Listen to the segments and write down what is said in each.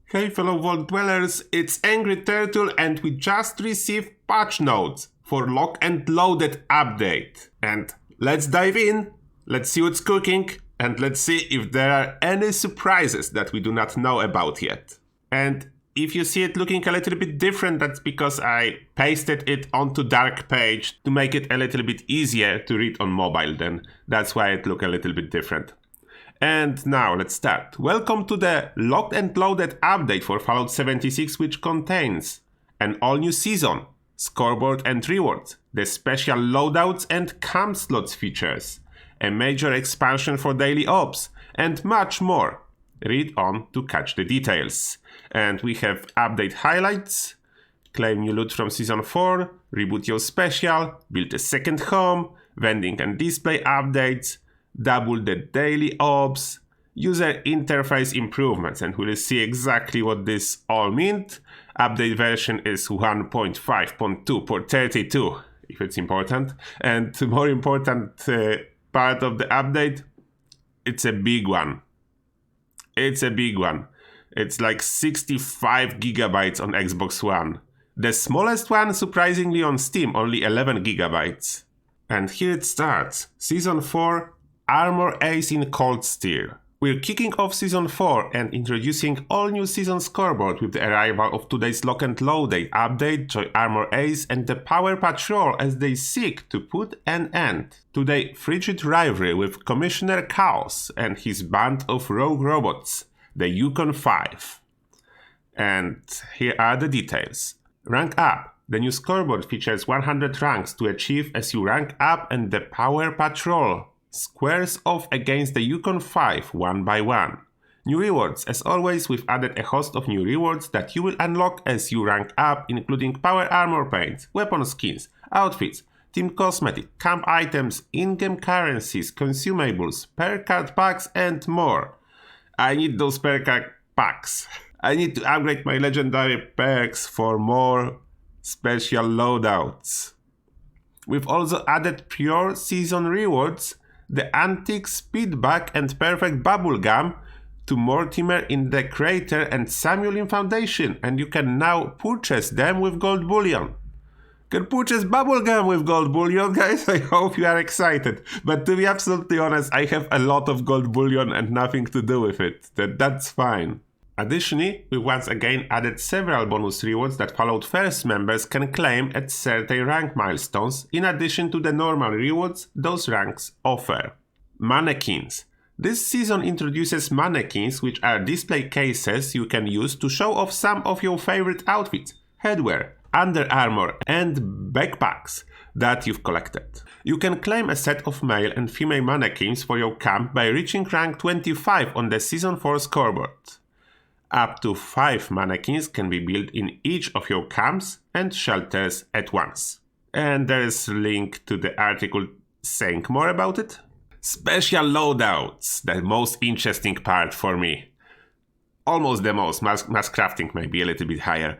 Hey fellow Vault Dwellers, it's Angry Turtle and we just received patch notes for Lock and Loaded update. And let's dive in, let's see what's cooking, and let's see if there are any surprises that we do not know about yet. And if you see it looking a little bit different, that's because I pasted it onto dark page to make it a little bit easier to read on mobile then. That's why it looks a little bit different. And now let's start. Welcome to the Locked and Loaded update for Fallout 76, which contains an all-new season, scoreboard and rewards, the special loadouts and camp slots features, a major expansion for daily ops, and much more. Read on to catch the details. And we have update highlights, claim new loot from Season 4, reboot your special, build a second home, vending and display updates, double the daily ops, user interface improvements, and we'll see exactly what this all means. Update version is 1.5.2.32, if it's important. And more important part of the update, it's a big one. It's a big one. It's like 65 gigabytes on Xbox One. The smallest one, surprisingly, on Steam, only 11 gigabytes. And here it starts. Season 4, Armor Ace in Cold Steel. We're kicking off Season 4 and introducing all new season scoreboard with the arrival of today's Lock and Loaded update, Joy Armor Ace and the Power Patrol as they seek to put an end to the frigid rivalry with Commissioner Chaos and his band of rogue robots, the Yukon 5. And here are the details. Rank up. The new scoreboard features 100 ranks to achieve as you rank up, and the Power Patrol squares off against the Yukon 5 one by one. New rewards. As always, we've added a host of new rewards that you will unlock as you rank up, including power armor paints, weapon skins, outfits, team cosmetic, camp items, in-game currencies, consumables, perk card packs, and more. I need those perk card packs. I need to upgrade my legendary perks for more special loadouts. We've also added pure season rewards, the Antique Speedback and Perfect Bubblegum to Mortimer in the Crater and Samuel in Foundation, and you can now purchase them with gold bullion. Can purchase bubblegum with gold bullion, guys? I hope you are excited. But to be absolutely honest, I have a lot of gold bullion and nothing to do with it. That's fine. Additionally, we once again added several bonus rewards that Fallout First members can claim at certain rank milestones, in addition to the normal rewards those ranks offer. Mannequins. This season introduces mannequins, which are display cases you can use to show off some of your favorite outfits, headwear, under armor, and backpacks that you've collected. You can claim a set of male and female mannequins for your camp by reaching rank 25 on the Season 4 scoreboard. Up to 5 mannequins can be built in each of your camps and shelters at once. And there is a link to the article saying more about it. Special loadouts, the most interesting part for me. Almost the most, mass crafting may be a little bit higher.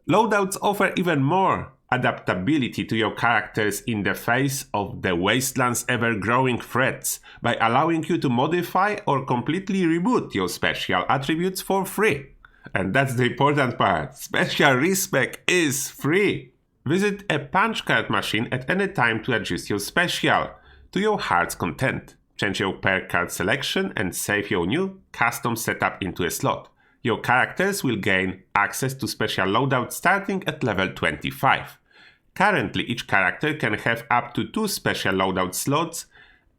Loadouts offer even more adaptability to your characters in the face of the Wasteland's ever-growing threats by allowing you to modify or completely reboot your special attributes for free. And that's the important part. Special respec is free. Visit a punch card machine at any time to adjust your special to your heart's content. Change your perk card selection and save your new custom setup into a slot. Your characters will gain access to special loadouts starting at level 25. Currently, each character can have up to 2 special loadout slots,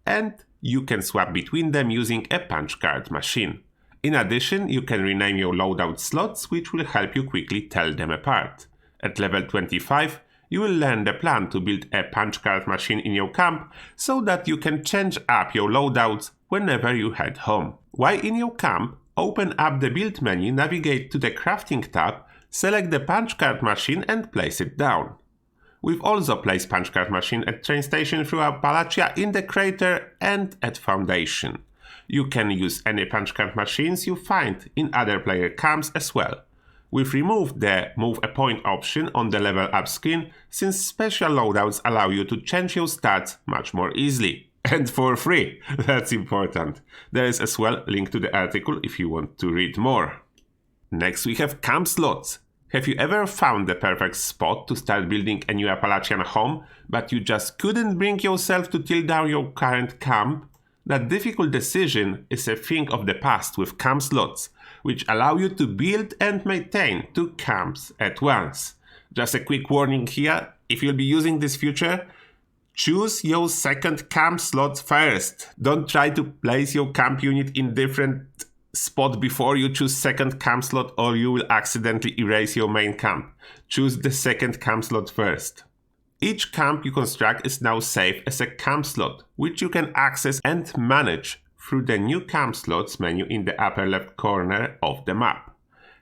and you can swap between them using a punch card machine. In addition, you can rename your loadout slots, which will help you quickly tell them apart. At level 25, you will learn the plan to build a punch card machine in your camp so that you can change up your loadouts whenever you head home. While in your camp, open up the build menu, navigate to the crafting tab, select the punch card machine and place it down. We've also placed punch card machine at train station throughout Appalachia, in the Crater, and at Foundation. You can use any punch card machines you find in other player camps as well. We've removed the Move a Point option on the level up screen, since special loadouts allow you to change your stats much more easily. And for free. That's important. There is as well a link to the article if you want to read more. Next we have camp slots. Have you ever found the perfect spot to start building a new Appalachian home, but you just couldn't bring yourself to till down your current camp? That difficult decision is a thing of the past with camp slots, which allow you to build and maintain 2 camps at once. Just a quick warning here, if you'll be using this feature, choose your second camp slot first. Don't try to place your camp unit in different spot before you choose second camp slot, or you will accidentally erase your main camp. Choose the second camp slot first. Each camp you construct is now saved as a camp slot, which you can access and manage through the new camp slots menu in the upper left corner of the map.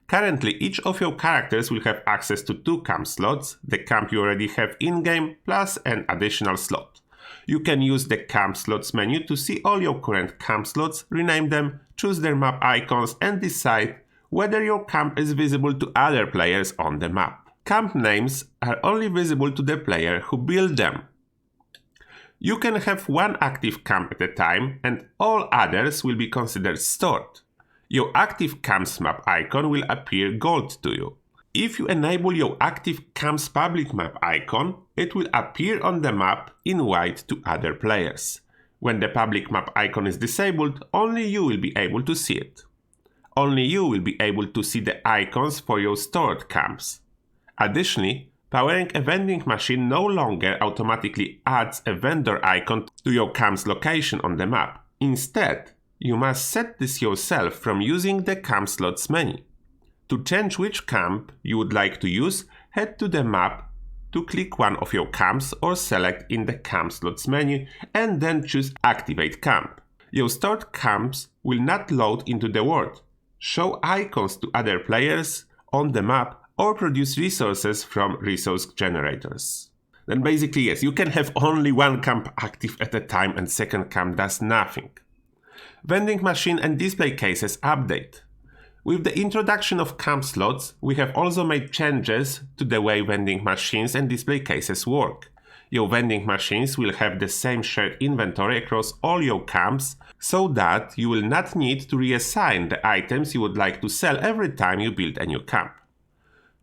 Currently, each of your characters will have access to 2 camp slots, the camp you already have in-game plus an additional slot. You can use the camp slots menu to see all your current camp slots, rename them, choose their map icons and decide whether your camp is visible to other players on the map. Camp names are only visible to the player who built them. You can have 1 active camp at a time and all others will be considered stored. Your active camp's map icon will appear gold to you. If you enable your active camp's public map icon, it will appear on the map in white to other players. When the public map icon is disabled, only you will be able to see it. Only you will be able to see the icons for your stored camps. Additionally, powering a vending machine no longer automatically adds a vendor icon to your camp's location on the map. Instead, you must set this yourself from using the camp slots menu. To change which camp you would like to use, head to the map to click one of your camps or select in the camp slots menu and then choose Activate Camp. Your stored camps will not load into the world, show icons to other players on the map, or produce resources from resource generators. Then basically yes, you can have only 1 camp active at a time and second camp does nothing. Vending machine and display cases update. With the introduction of camp slots, we have also made changes to the way vending machines and display cases work. Your vending machines will have the same shared inventory across all your camps, so that you will not need to reassign the items you would like to sell every time you build a new camp.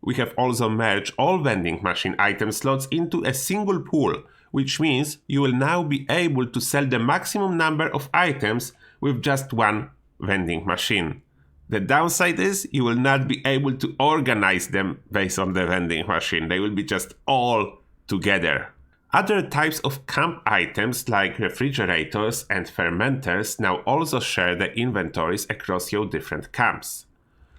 We have also merged all vending machine item slots into a single pool, which means you will now be able to sell the maximum number of items with just 1 vending machine. The downside is you will not be able to organize them based on the vending machine. They will be just all together. Other types of camp items like refrigerators and fermenters now also share the inventories across your different camps.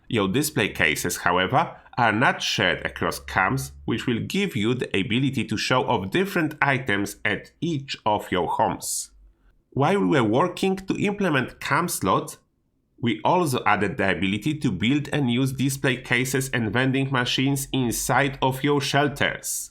Your display cases, however, are not shared across camps, which will give you the ability to show off different items at each of your homes. While we were working to implement camp slots, we also added the ability to build and use display cases and vending machines inside of your shelters.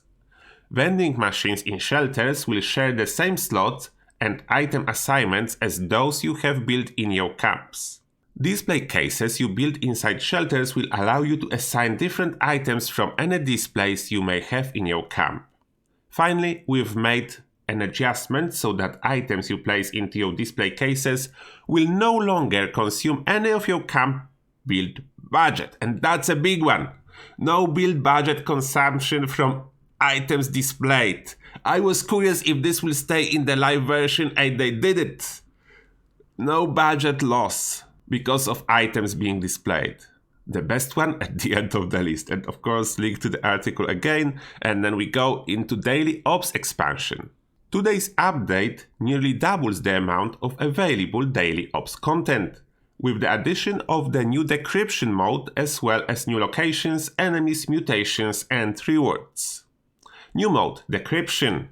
Vending machines in shelters will share the same slots and item assignments as those you have built in your camps. Display cases you build inside shelters will allow you to assign different items from any displays you may have in your camp. Finally, we've made an adjustment so that items you place into your display cases will no longer consume any of your camp build budget. And that's a big one. No build budget consumption from items displayed. I was curious if this will stay in the live version, and they did it. No budget loss because of items being displayed. The best one at the end of the list. And of course, link to the article again, and then we go into Daily Ops expansion. Today's update nearly doubles the amount of available Daily Ops content, with the addition of the new decryption mode as well as new locations, enemies, mutations, and rewards. New mode, Decryption.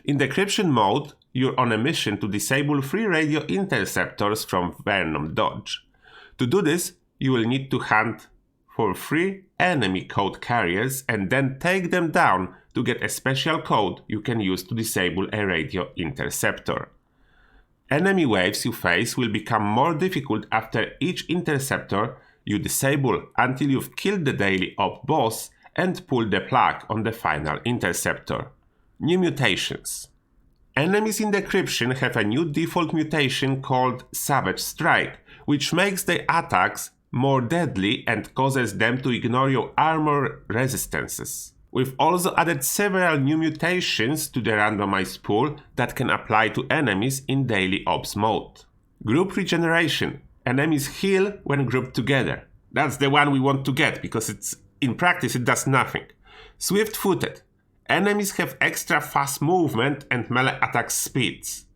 In Decryption mode, you're on a mission to disable free radio interceptors from Venom Dodge. To do this, you will need to hunt for free enemy code carriers and then take them down to get a special code you can use to disable a radio interceptor. Enemy waves you face will become more difficult after each interceptor you disable until you've killed the Daily Op boss and pulled the plug on the final interceptor. New mutations. Enemies in Decryption have a new default mutation called Savage Strike, which makes their attacks more deadly and causes them to ignore your armor resistances. We've also added several new mutations to the randomized pool that can apply to enemies in daily ops mode. Group Regeneration. Enemies heal when grouped together. That's the one we want to get because in practice it does nothing. Swift-footed. Enemies have extra fast movement and melee attack speeds.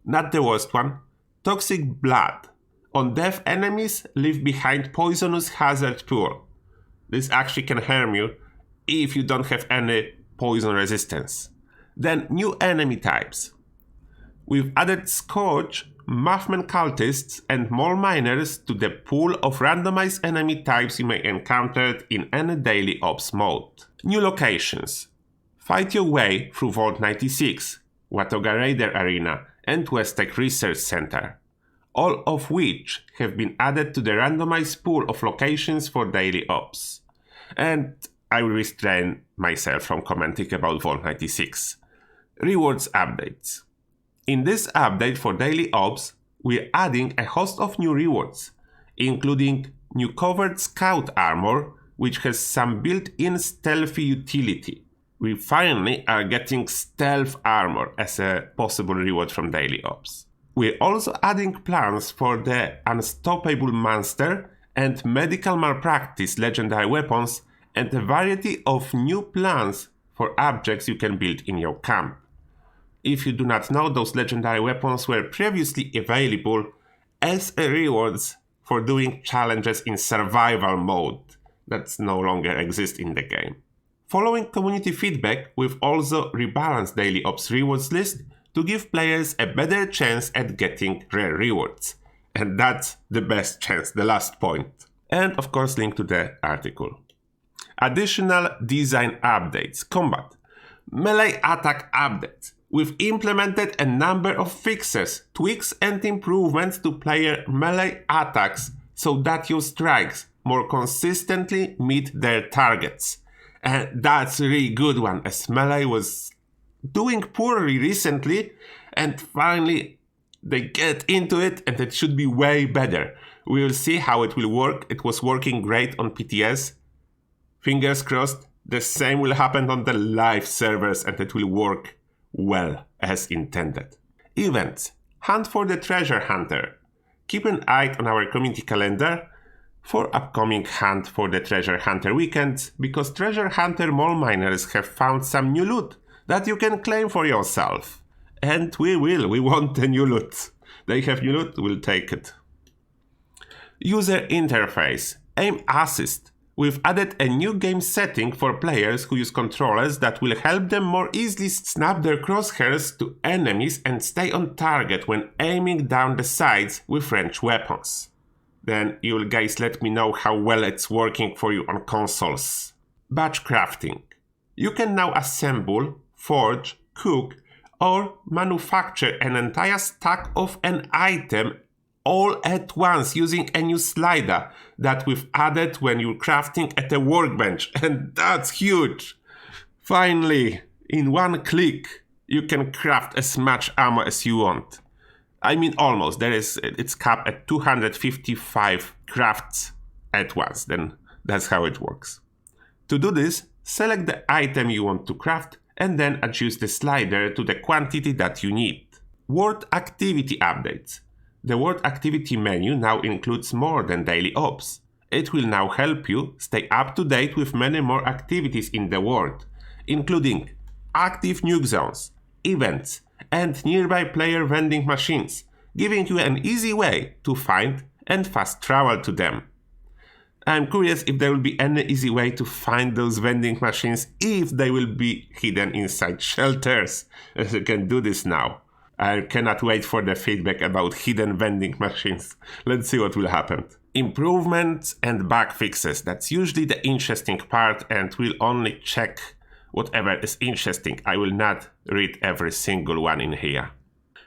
Not the worst one. Toxic Blood. On death, enemies leave behind poisonous hazard pool. This actually can harm you if you don't have any poison resistance. Then new enemy types. We've added Scourge, Muffman Cultists and Mole Miners to the pool of randomized enemy types you may encounter in any daily ops mode. New locations. Fight your way through Vault 96, Watoga Raider Arena and Westek Research Center, all of which have been added to the randomized pool of locations for daily ops. And I will restrain myself from commenting about Vault 96. Rewards updates. In this update for daily ops, we're adding a host of new rewards, including new covered scout armor, which has some built-in stealthy utility. We finally are getting stealth armor as a possible reward from daily ops. We're also adding plans for the Unstoppable Monster and Medical Malpractice legendary weapons and a variety of new plans for objects you can build in your camp. If you do not know, those legendary weapons were previously available as rewards for doing challenges in survival mode that no longer exist in the game. Following community feedback, we've also rebalanced daily ops rewards list to give players a better chance at getting rare rewards. And that's the best chance, the last point. And of course, link to the article. Additional design updates. Combat. Melee attack updates. We've implemented a number of fixes, tweaks and improvements to player melee attacks so that your strikes more consistently meet their targets. And that's a really good one, as melee was doing poorly recently, and finally they get into it and it should be way better. We will see how it will work. It was working great on PTS. Fingers crossed, the same will happen on the live servers and it will work well as intended. Events. Hunt for the Treasure Hunter. Keep an eye on our community calendar for upcoming Hunt for the Treasure Hunter weekends, because Treasure Hunter mole miners have found some new loot that you can claim for yourself. And we want the new loot. They have new loot, we'll take it. User interface. Aim assist. We've added a new game setting for players who use controllers that will help them more easily snap their crosshairs to enemies and stay on target when aiming down the sides with ranged weapons. Then you'll guys let me know how well it's working for you on consoles. Batch crafting. You can now assemble, forge, cook, or manufacture an entire stack of an item all at once using a new slider that we've added when you're crafting at a workbench, and that's huge! Finally, in one click, you can craft as much ammo as you want. I mean almost, it's capped at 255 crafts at once, then that's how it works. To do this, select the item you want to craft and then adjust the slider to the quantity that you need. World Activity Updates. The World Activity menu now includes more than daily ops. It will now help you stay up to date with many more activities in the world, including active nuke zones, events, and nearby player vending machines, giving you an easy way to find and fast travel to them. I'm curious if there will be any easy way to find those vending machines if they will be hidden inside shelters, as you can do this now. I cannot wait for the feedback about hidden vending machines. Let's see what will happen. Improvements and bug fixes. That's usually the interesting part, and we'll only check whatever is interesting. I will not read every single one in here.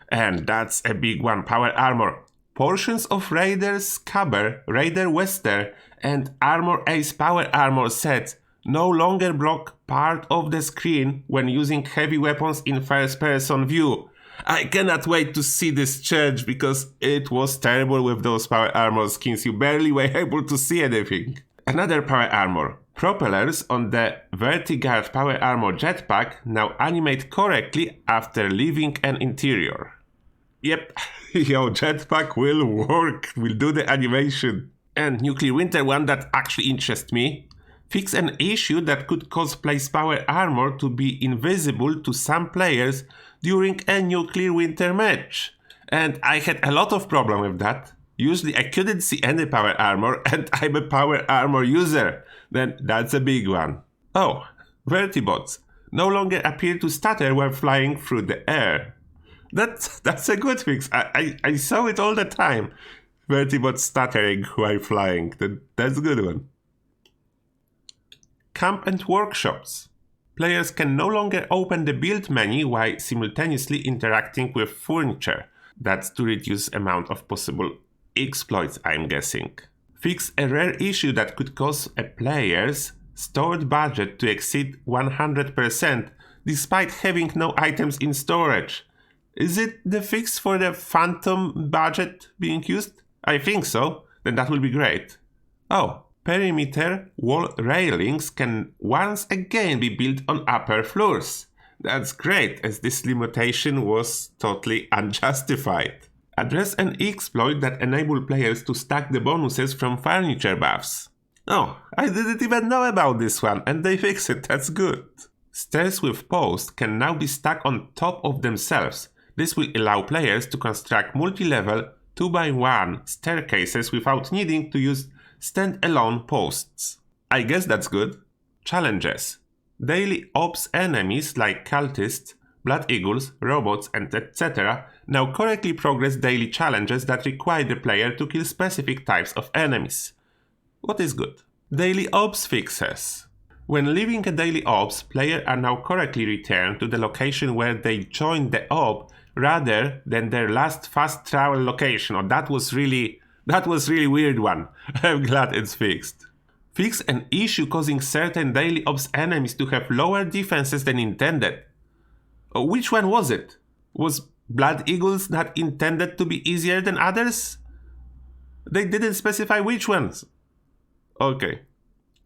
And that's a big one. Power armor. Portions of Raider's Scabber, Raider Wester, and Armor Ace power armor sets no longer block part of the screen when using heavy weapons in first-person view. I cannot wait to see this change because it was terrible with those power armor skins. You barely were able to see anything. Another power armor. Propellers on the Vertiguard power armor jetpack now animate correctly after leaving an interior. Yep, your jetpack will work, will do the animation. And Nuclear Winter one that actually interests me. Fix an issue that could cause place power armor to be invisible to some players during a Nuclear Winter match. And I had a lot of problem with that. Usually I couldn't see any power armor and I'm a power armor user. Then that's a big one. Oh, Vertibots no longer appear to stutter while flying through the air. That's a good fix. I saw it all the time. Vertibots stuttering while flying. That's a good one. Camp and workshops. Players can no longer open the build menu while simultaneously interacting with furniture. That's to reduce amount of possible exploits, I'm guessing. Fix a rare issue that could cause a player's stored budget to exceed 100% despite having no items in storage. Is it the fix for the phantom budget being used? I think so. Then that will be great. Oh, perimeter wall railings can once again be built on upper floors. That's great, as this limitation was totally unjustified. Address an exploit that enables players to stack the bonuses from furniture buffs. Oh, I didn't even know about this one, and they fixed it, that's good. Stairs with posts can now be stuck on top of themselves. This will allow players to construct multi-level 2x1 staircases without needing to use stand-alone posts. I guess that's good. Challenges. Daily ops enemies like cultists, blood eagles, robots, and etc. now correctly progress daily challenges that require the player to kill specific types of enemies. What is good? Daily ops fixes. When leaving a daily ops, players are now correctly returned to the location where they joined the op rather than their last fast travel location. Oh, that was really weird one. I'm glad it's fixed. Fix an issue causing certain daily ops enemies to have lower defenses than intended. Which one was it? Was Blood Eagles not intended to be easier than others? They didn't specify which ones. Okay,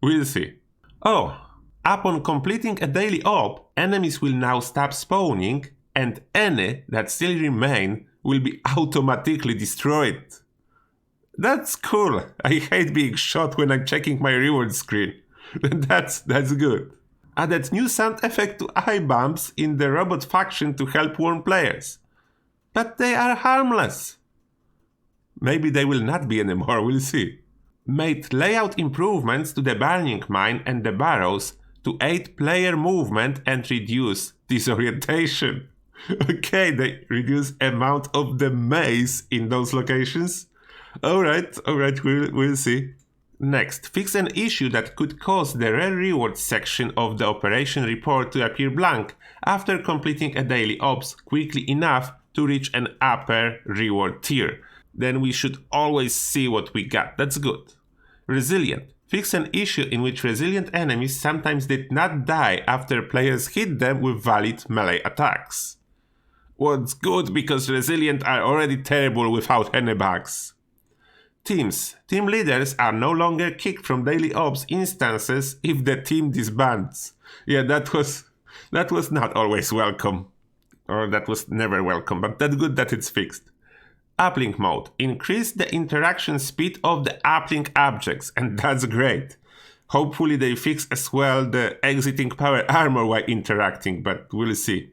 we'll see. Oh, upon completing a daily op, enemies will now stop spawning and any that still remain will be automatically destroyed. That's cool. I hate being shot when I'm checking my reward screen. That's good. Added new sound effect to eye bumps in the robot faction to help warn players. But they are harmless. Maybe they will not be anymore, we'll see. Made layout improvements to the burning mine and the barrows to aid player movement and reduce disorientation. Okay, they reduce amount of the maze in those locations. Alright, we'll see. Next, fix an issue that could cause the rare rewards section of the operation report to appear blank after completing a daily ops quickly enough to reach an upper reward tier. Then we should always see what we got. That's good. Resilient. Fix an issue in which resilient enemies sometimes did not die after players hit them with valid melee attacks. What's good because resilient are already terrible without any bugs. Teams. Team leaders are no longer kicked from daily ops instances if the team disbands. Yeah, that was not always welcome. Or that was never welcome, but that's good that it's fixed. Uplink mode. Increase the interaction speed of the uplink objects, and that's great. Hopefully they fix as well the exiting power armor while interacting, but we'll see.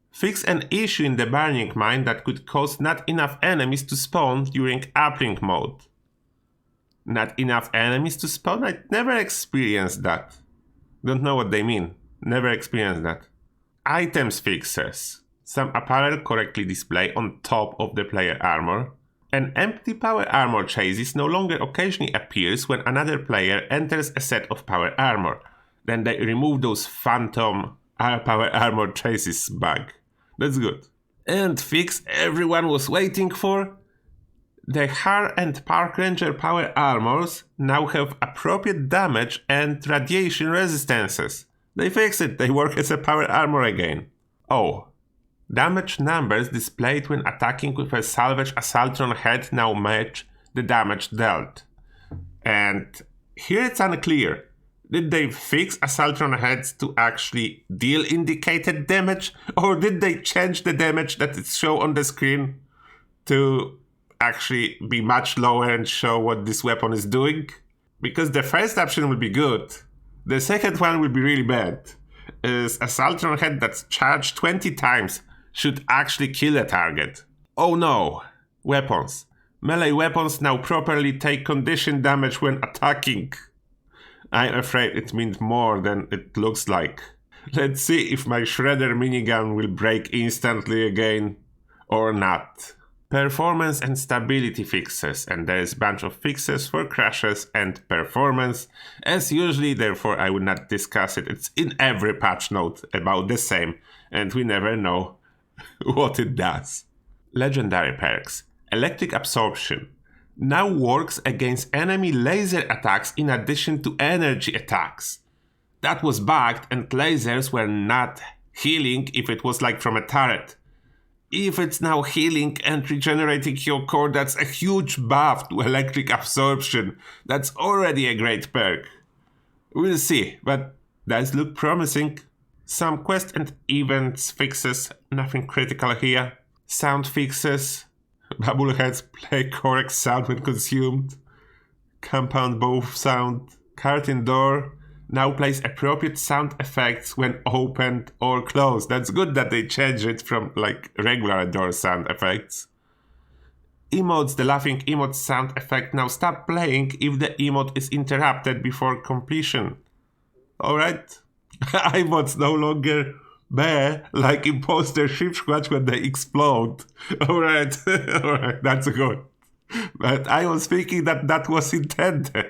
Fix an issue in the burning mine that could cause not enough enemies to spawn during uplink mode. Not enough enemies to spawn? I never experienced that. Don't know what they mean. Never experienced that. Items fixes. Some apparel correctly display on top of the player armor. An empty power armor chassis no longer occasionally appears when another player enters a set of power armor. Then they remove those phantom power armor chassis bug. That's good. And fix everyone was waiting for. The Har and Park Ranger power armors now have appropriate damage and radiation resistances. They fixed it, they work as a power armor again. Oh, Damage numbers displayed when attacking with a salvage Assaultron head now match the damage dealt. And here it's unclear. Did they fix Assaultron heads to actually deal indicated damage, or did they change the damage that is shown on the screen to actually be much lower and show what this weapon is doing? Because the first option will be good. The second one will be really bad. Is Assaultron head that's charged 20 times should actually kill a target. Oh no! Weapons. Melee weapons now properly take condition damage when attacking. I'm afraid it means more than it looks like. Let's see if my Shredder minigun will break instantly again or not. Performance and stability fixes, and there is a bunch of fixes for crashes and performance. As usually, therefore I will not discuss it. It's in every patch note about the same, and we never know what it does. Legendary perks. Electric Absorption now works against enemy laser attacks in addition to energy attacks. That was bugged and lasers were not healing if it was like from a turret. If it's now healing and regenerating your core, that's a huge buff to Electric Absorption. That's already a great perk. We'll see, but does look promising. Some quest and events fixes, nothing critical here. Sound fixes. Bubbleheads play correct sound when consumed. Compound bow sound. Curtain door now plays appropriate sound effects when opened or closed. That's good that they changed it from like regular door sound effects. Emotes, the laughing emote sound effect now stop playing if the emote is interrupted before completion. Alright. Emotes no longer bear like imposter ship scratch when they explode. Alright, alright, that's good. But I was thinking that was intended.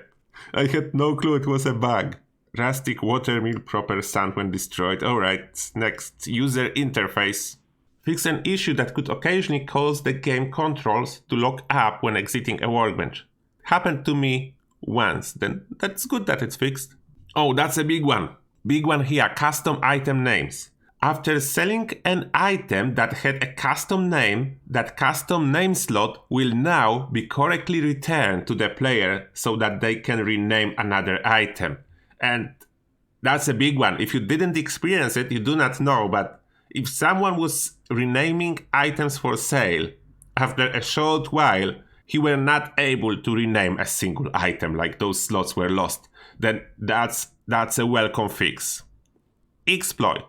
I had no clue it was a bug. Rustic watermill proper sound when destroyed. Alright, next, user interface. Fix an issue that could occasionally cause the game controls to lock up when exiting a workbench. Happened to me once, then that's good that it's fixed. Oh, that's a big one. Big one here, custom item names. After selling an item that had a custom name, that custom name slot will now be correctly returned to the player so that they can rename another item. And that's a big one. If you didn't experience it, you do not know, but if someone was renaming items for sale, after a short while, he were not able to rename a single item, like those slots were lost, then that's a welcome fix. Exploit.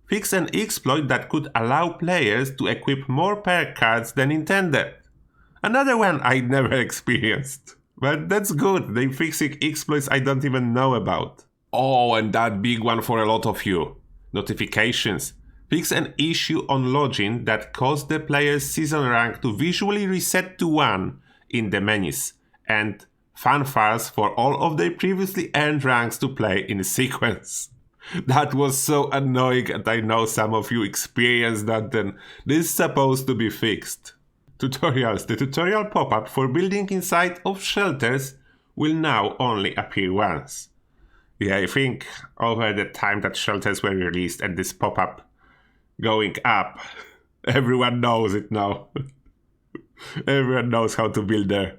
Fix an exploit that could allow players to equip more perk cards than intended. Another one I never experienced. But that's good, they're fixing exploits I don't even know about. Oh, and that big one for a lot of you. Notifications. Fix an issue on login that caused the player's season rank to visually reset to 1 in the menus, and fanfares for all of their previously earned ranks to play in sequence. That was so annoying, and I know some of you experienced that. Then this is supposed to be fixed. Tutorials. The tutorial pop-up for building inside of shelters will now only appear once. Yeah, I think over the time that shelters were released and this pop-up going up, everyone knows it now. Everyone knows how to build there.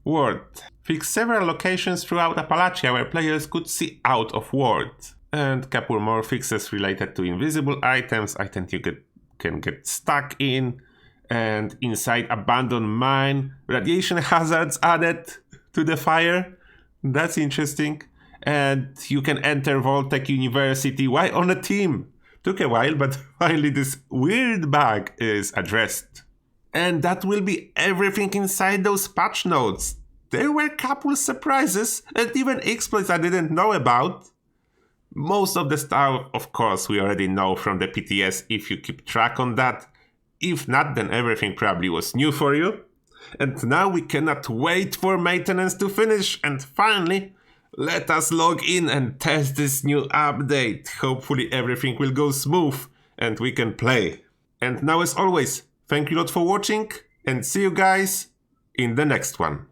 Ward. Fix several locations throughout Appalachia where players could see out of ward. And couple more fixes related to invisible items you can get stuck in. And inside abandoned mine, radiation hazards added to the fire. That's interesting. And you can enter Voltec University while on a team. Took a while, but finally this weird bug is addressed. And that will be everything inside those patch notes. There were a couple surprises and even exploits I didn't know about. Most of the stuff, of course, we already know from the PTS if you keep track on that. If not, then everything probably was new for you. And now we cannot wait for maintenance to finish, and finally, let us log in and test this new update. Hopefully everything will go smooth and we can play. And now as always, thank you a lot for watching and see you guys in the next one.